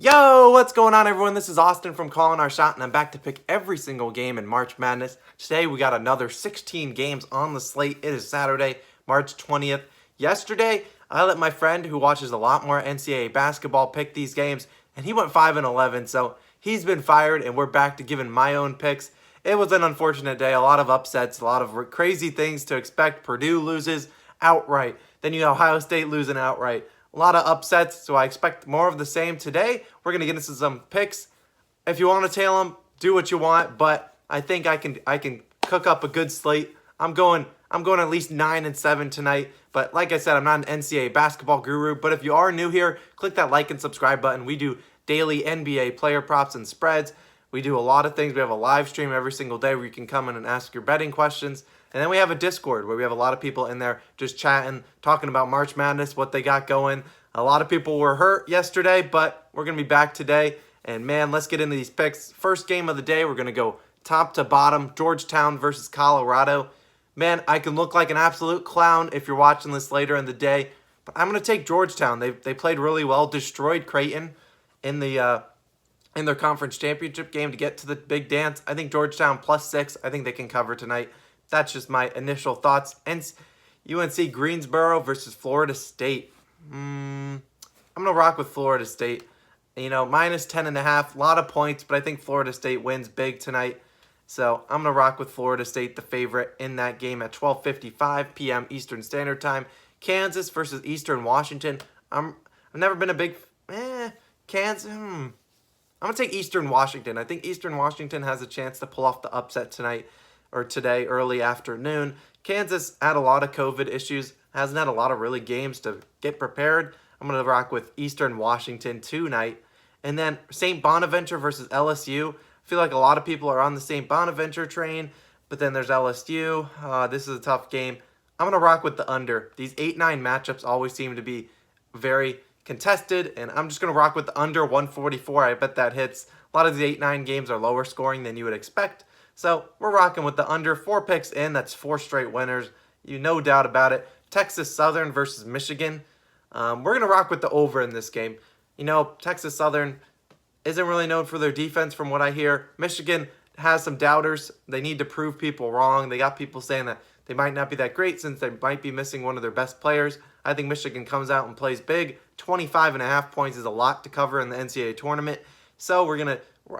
Yo, what's going on, everyone? This is Austin from Calling Our Shot, and I'm back to pick every single game in March Madness. Today, we got another 16 games on the slate. It is Saturday, March 20th. Yesterday, I let my friend, who watches a lot more NCAA basketball, pick these games, and he went 5-11, so he's been fired, and we're back to giving my own picks. It was an unfortunate day, a lot of upsets, a lot of crazy things to expect. Purdue loses outright. Then you have Ohio State losing outright. A lot of upsets, so I expect more of the same today. We're going to get into some picks. If you want to tail them, do what you want, but I think I can cook up a good slate. I'm going at least 9-7 tonight. But like I said, I'm not an NCAA basketball guru, but if you are new here, click that like and subscribe button. We do daily NBA player props and spreads. We do a lot of things. We have a live stream every single day where you can come in and ask your betting questions. And then we have a Discord where we have a lot of people in there just chatting, talking about March Madness, what they got going. A lot of people were hurt yesterday, but we're going to be back today. And man, let's get into these picks. First game of the day, we're going to go top to bottom, Georgetown versus Colorado. Man, I can look like an absolute clown if you're watching this later in the day, but I'm going to take Georgetown. They played really well, destroyed Creighton in their conference championship game to get to the big dance. I think Georgetown +6. I think they can cover tonight. That's just my initial thoughts. And UNC Greensboro versus Florida State. I'm going to rock with Florida State. You know, -10.5. A lot of points, but I think Florida State wins big tonight. So I'm going to rock with Florida State, the favorite in that game at 12:55 p.m. Eastern Standard Time. Kansas versus Eastern Washington. I've never been a big Kansas. I'm going to take Eastern Washington. I think Eastern Washington has a chance to pull off the upset tonight or today, early afternoon. Kansas had a lot of COVID issues, hasn't had a lot of really games to get prepared. I'm going to rock with Eastern Washington tonight. And then St. Bonaventure versus LSU. I feel like a lot of people are on the St. Bonaventure train, but then there's LSU. This is a tough game. I'm going to rock with the under. These 8-9 matchups always seem to be very contested, and I'm just going to rock with the under 144. I bet that hits. A lot of the 8-9 games are lower scoring than you would expect. So we're rocking with the under. 4 picks in. That's 4 straight winners. No doubt about it. Texas Southern versus Michigan. We're going to rock with the over in this game. You know, Texas Southern isn't really known for their defense from what I hear. Michigan has some doubters. They need to prove people wrong. They got people saying that they might not be that great since they might be missing one of their best players. I think Michigan comes out and plays big. 25.5 points is a lot to cover in the NCAA tournament. So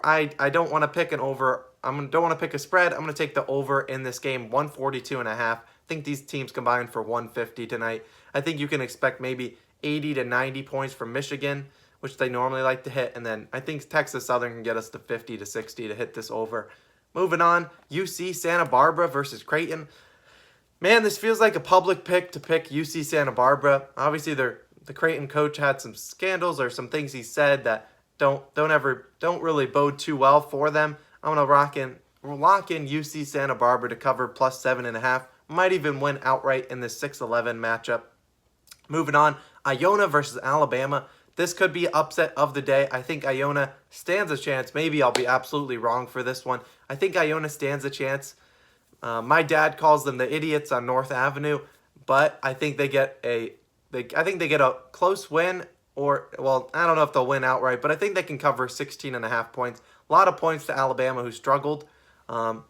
I don't want to pick an over. Don't want to pick a spread. I'm going to take the over in this game, 142.5. I think these teams combined for 150 tonight. I think you can expect maybe 80 to 90 points from Michigan, which they normally like to hit. And then I think Texas Southern can get us to 50 to 60 to hit this over. Moving on, UC Santa Barbara versus Creighton. Man, this feels like a public pick to pick UC Santa Barbara. Obviously, the Creighton coach had some scandals or some things he said that don't really bode too well for them. I'm gonna lock in UC Santa Barbara to cover +7.5. Might even win outright in this 6-11 matchup. Moving on, Iona versus Alabama. This could be upset of the day. I think Iona stands a chance. Maybe I'll be absolutely wrong for this one. I think Iona stands a chance. My dad calls them the idiots on North Avenue, but I think they get a close win, or, well, I don't know if they'll win outright, but I think they can cover 16.5 points. A lot of points to Alabama, who struggled. I'll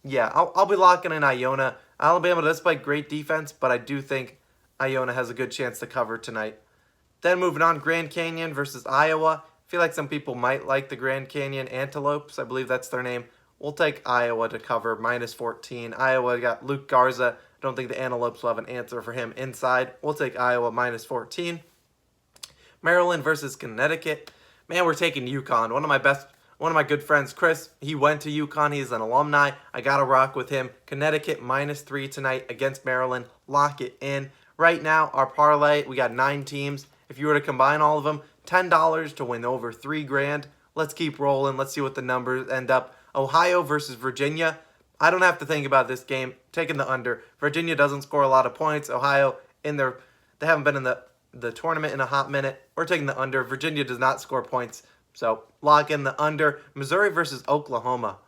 be locking in Iona. Alabama does play great defense, but I do think Iona has a good chance to cover tonight. Then moving on, Grand Canyon versus Iowa. I feel like some people might like the Grand Canyon Antelopes. I believe that's their name. We'll take Iowa to cover -14. Iowa got Luke Garza. I don't think the Antelopes will have an answer for him inside. We'll take Iowa -14. Maryland versus Connecticut. Man, we're taking UConn. One of my good friends, Chris, he went to UConn. He's an alumni. I got to rock with him. Connecticut -3 tonight against Maryland. Lock it in. Right now, our parlay, we got 9 teams. If you were to combine all of them, $10 to win over $3,000. Let's keep rolling. Let's see what the numbers end up. Ohio versus Virginia. I don't have to think about this game. Taking the under. Virginia doesn't score a lot of points. Ohio, they haven't been in the tournament in a hot minute. We're taking the under. Virginia does not score points. So lock in the under. Missouri versus Oklahoma.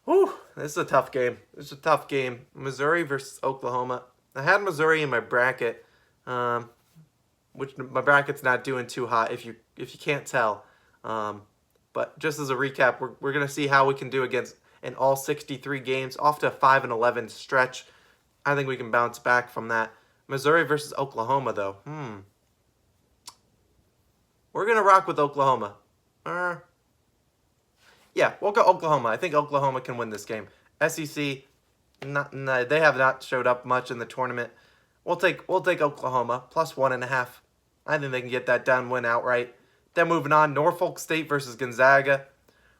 Whew, this is a tough game. Missouri versus Oklahoma. I had Missouri in my bracket. which my bracket's not doing too hot if you can't tell. But just as a recap, we're gonna see how we can do against in all 63 games, off to a 5-11 stretch. I think we can bounce back from that. Missouri versus Oklahoma, though. We're gonna rock with Oklahoma. Yeah, we'll go Oklahoma. I think Oklahoma can win this game. SEC, they have not showed up much in the tournament. We'll take Oklahoma plus 1.5. I think they can get that done, win outright. Then moving on, Norfolk State versus Gonzaga.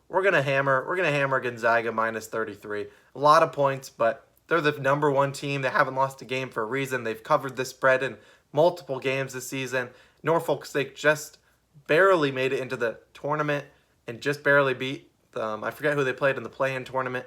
We're gonna hammer Gonzaga minus 33. A lot of points, but they're the #1 team. They haven't lost a game for a reason. They've covered this spread in multiple games this season. Norfolk State just barely made it into the tournament and just barely beat I forget who they played in the play-in tournament,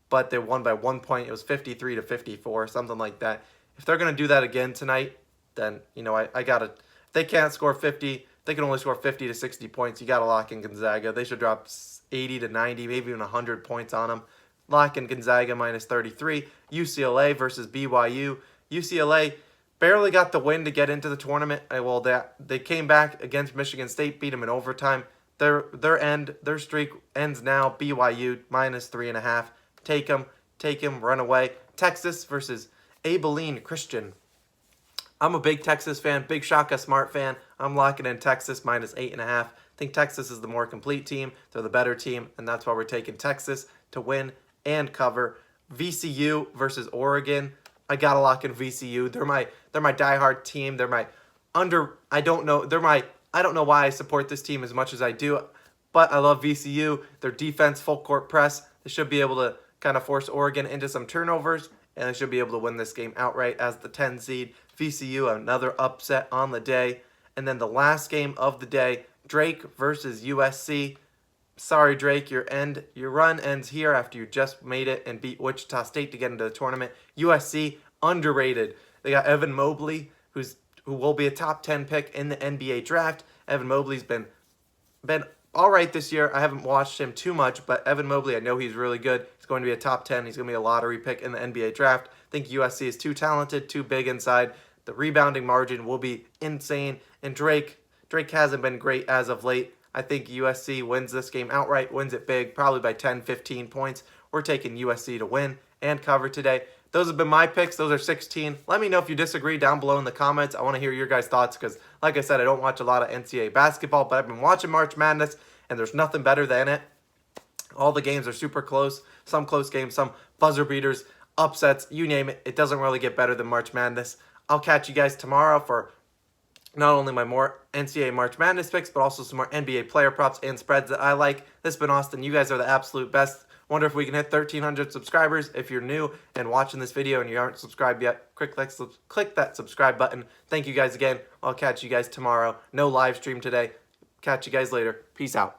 but they won by 1 point. It was 53-54, something like that. If they're going to do that again tonight, then, I got to, if they can't score 50, they can only score 50 to 60 points. You got to lock in Gonzaga. They should drop 80 to 90, maybe even 100 points on them. Lock in Gonzaga minus 33. UCLA versus BYU. UCLA barely got the win to get into the tournament. Well, they came back against Michigan State, beat them in overtime. Their streak ends now. BYU minus 3.5. Take them, run away. Texas versus Abilene Christian. I'm a big Texas fan, big Shaka Smart fan. I'm locking in Texas minus 8.5. I think Texas is the more complete team. They're the better team, and that's why we're taking Texas to win and cover. VCU versus Oregon. I gotta lock in VCU. They're my diehard team. I don't know why I support this team as much as I do, but I love VCU. Their defense, full court press. They should be able to kind of force Oregon into some turnovers, and they should be able to win this game outright as the 10 seed. VCU, another upset on the day. And then the last game of the day, Drake versus USC. Sorry, Drake, your run ends here after you just made it and beat Wichita State to get into the tournament. USC, underrated. They got Evan Mobley, who will be a top 10 pick in the NBA draft. Evan Mobley's been all right this year. I haven't watched him too much, but Evan Mobley, I know he's really good. He's going to be a top 10. He's going to be a lottery pick in the NBA draft. I think USC is too talented, too big inside. The rebounding margin will be insane. And Drake hasn't been great as of late. I think USC wins this game outright, wins it big, probably by 10, 15 points. We're taking USC to win and cover today. Those have been my picks. Those are 16. Let me know if you disagree down below in the comments. I want to hear your guys' thoughts because, like I said, I don't watch a lot of NCAA basketball, but I've been watching March Madness, and there's nothing better than it. All the games are super close. Some close games, some buzzer beaters, upsets, you name it. It doesn't really get better than March Madness. I'll catch you guys tomorrow for not only my more NCAA March Madness picks, but also some more NBA player props and spreads that I like. This has been Austin. You guys are the absolute best. Wonder if we can hit 1,300 subscribers. If you're new and watching this video and you aren't subscribed yet, click that subscribe button. Thank you guys again. I'll catch you guys tomorrow. No live stream today. Catch you guys later. Peace out.